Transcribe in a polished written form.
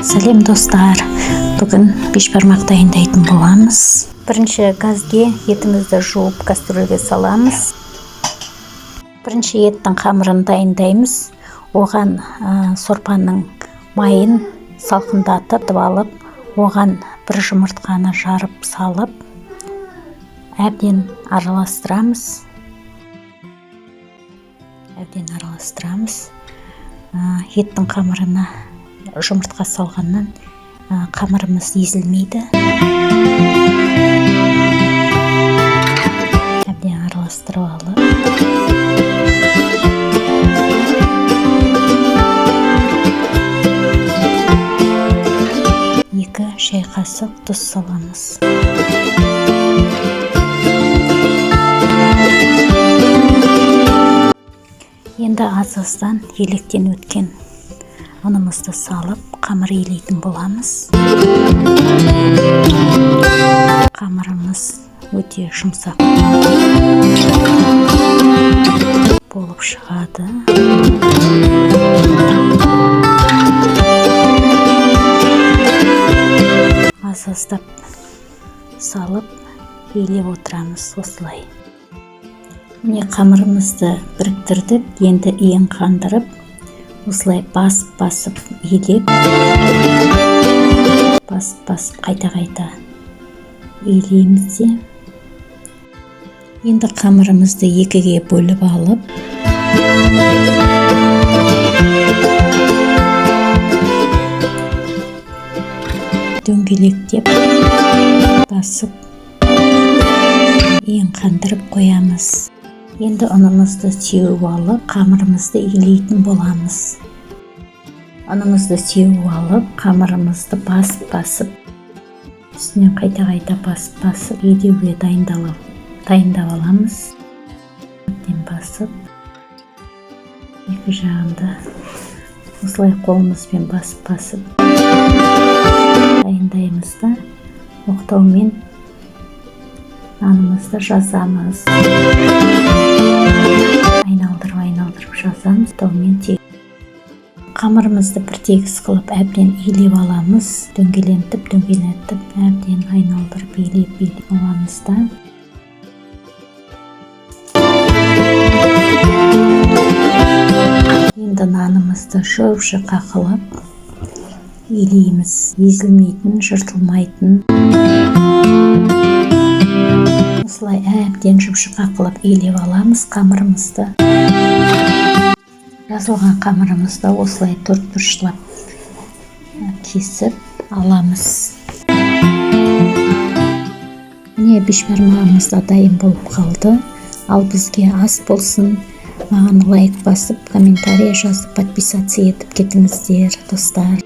Сәлем достар, бүгін бешбармақ дайындайтын боламыз. Бірінші газге етімізді жуып кастрөлге саламыз. Бірінші еттің қамырын дайындаймыз. Оған сорпаның майын салқындатып алып, оған бір жұмыртқаны жарып салып, әбден араластырамыз. Еттің қамырына жұмыртқа салғаннан қамырымыз езілмейді. Әбден араластырып алып, екі шай қасық тұз саламыз. Енді аз-аздан електен өткен ұнымызды салып, қамыр елейтін боламыз. Қамырымыз өте жұмсақ болып шығады. Аз-аздап салып, елеп отырамыз осылай. Міне қамырымызды біріктірдік, енді иін қандырып, осылай басып елеп, басып қайта елейміз де. Енді қамырымызды екіге бөліп алып, дөңгелектеп басып, иін қандырып қоямыз. Енді ұнымызды сеуіп алып, қамырымызды елейтін боламыз. Ұнымызды сеуіп алып, қамырымызды басып, үстінен қайта басып, елеуге дайындап аламыз. Әбден басып, екі жағында осылай қолымызбен басып дайындаймыз да, оқтаумен нанымызды жазамыз. Айналдырып жазамыз, оқтаумен қамырымызды бір тегіс қылып әбден елеп аламыз. Дөңгелентіп, әбден айналдырып елеп аламыз да. Енді нанымызды жұп-жұқа қылып елейміз. Езілмейтін, жыртылмайтын. Осылай әбден жұп-жұқа қылып елеп аламыз қамырымызды. Жазылған қамырымызды осылай төртбұрыштап кесіп аламыз. Міне бешбармағымыз да дайын болып қалды. Ал бізге ас болсын, маған лайк басып, комментарий жазып, подписаться етіп кетіңіздер, достар.